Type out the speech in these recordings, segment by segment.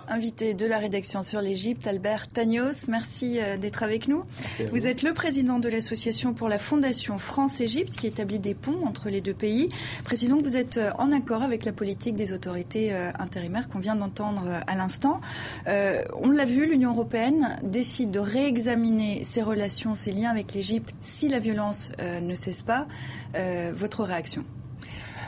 Invité de la rédaction sur l'Égypte, Albert Tagnos, merci d'être avec nous. Vous êtes le président de l'association pour la Fondation France-Égypte qui établit des ponts entre les deux pays. Précisons que vous êtes en accord avec la politique des autorités intérimaires qu'on vient d'entendre à l'instant. On l'a vu, l'Union européenne décide de réexaminer ses relations, ses liens avec l'Égypte si la violence ne cesse pas. Votre réaction ?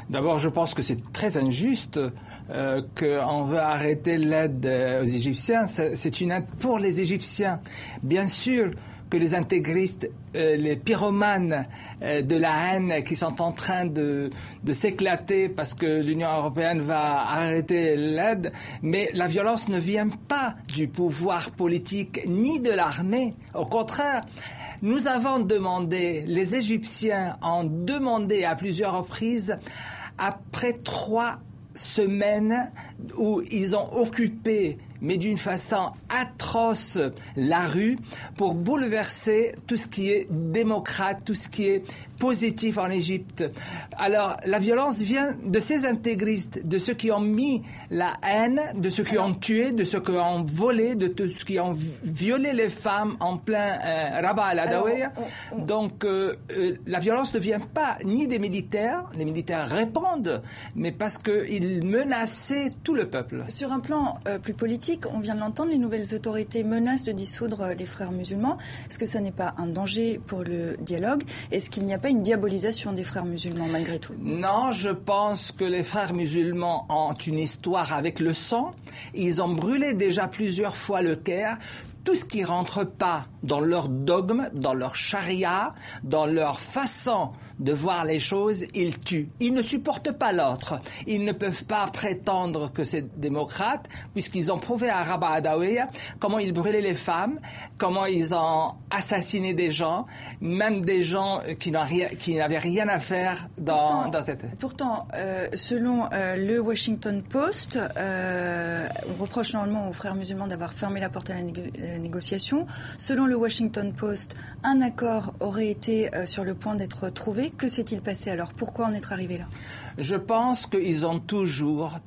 D'abord, je pense que c'est très injuste qu'on veut arrêter l'aide aux Égyptiens. C'est une aide pour les Égyptiens. Bien sûr que les intégristes, les pyromanes de la haine qui sont en train de s'éclater parce que l'Union européenne va arrêter l'aide, mais la violence ne vient pas du pouvoir politique ni de l'armée. Au contraire, nous avons demandé, les Égyptiens ont demandé à plusieurs reprises, après 3 semaines où ils ont occupé, mais d'une façon atroce, la rue pour bouleverser tout ce qui est démocrate, tout ce qui est positif en Égypte. Alors, la violence vient de ces intégristes, de ceux qui ont mis la haine, de ceux qui ont tué, de ceux qui ont volé, de ceux qui ont violé les femmes en plein Rabat al-Adawiya. Donc, la violence ne vient pas ni des militaires, les militaires répondent, mais parce qu'ils menaçaient tout le peuple. Sur un plan plus politique, on vient de l'entendre, les nouvelles autorités menacent de dissoudre les frères musulmans. Est-ce que ça n'est pas un danger pour le dialogue ? Est-ce qu'il n'y a pas une diabolisation des frères musulmans malgré tout ? Non, je pense que les frères musulmans ont une histoire avec le sang. Ils ont brûlé déjà plusieurs fois le Caire. Tout ce qui ne rentre pas dans leur dogme, dans leur charia, dans leur façon de voir les choses, ils tuent. Ils ne supportent pas l'autre. Ils ne peuvent pas prétendre que c'est démocrate, puisqu'ils ont prouvé à Rabat al-Adawiya comment ils brûlaient les femmes, comment ils ont assassiné des gens, même des gens qui n'avaient rien à faire dans cette... Pourtant, selon le Washington Post, on reproche normalement aux frères musulmans d'avoir fermé la porte à la négociation. Selon le Washington Post, un accord aurait été sur le point d'être trouvé. Que s'est-il passé alors ? Pourquoi en être arrivé là ? Je pense qu'ils ont toujours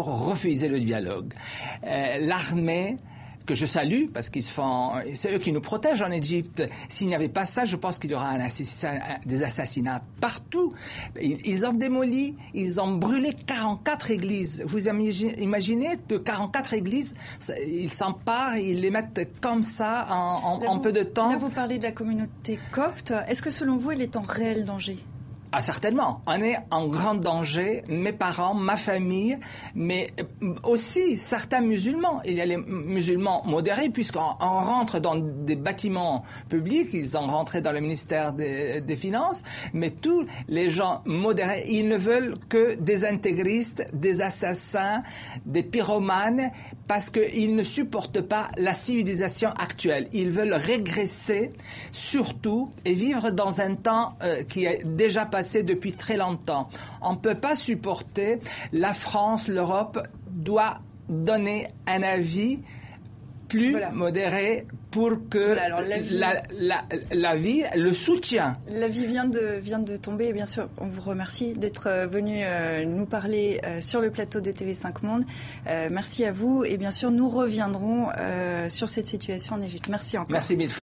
refusé le dialogue. L'armée, que je salue, parce c'est eux qui nous protègent en Égypte. S'il n'y avait pas ça, je pense qu'il y aura des assassinats partout. Ils ont démoli, ils ont brûlé 44 églises. Vous imaginez que 44 églises, ils s'emparent, ils les mettent comme ça en peu de temps. Là, vous parlez de la communauté copte. Est-ce que selon vous, elle est en réel danger ? Ah, certainement. On est en grand danger, mes parents, ma famille, mais aussi certains musulmans. Il y a les musulmans modérés, puisqu'on rentre dans des bâtiments publics, ils ont rentré dans le ministère des Finances, mais tous les gens modérés, ils ne veulent que des intégristes, des assassins, des pyromanes, parce qu'ils ne supportent pas la civilisation actuelle. Ils veulent régresser, surtout, et vivre dans un temps qui est déjà passé depuis très longtemps. On ne peut pas supporter. La France, l'Europe doit donner un avis plus modéré pour que la vie, le soutien. La vie vient de tomber et bien sûr, on vous remercie d'être venu nous parler sur le plateau de TV5 Monde. Merci à vous et bien sûr, nous reviendrons sur cette situation en Égypte. Merci encore. Merci mille fois.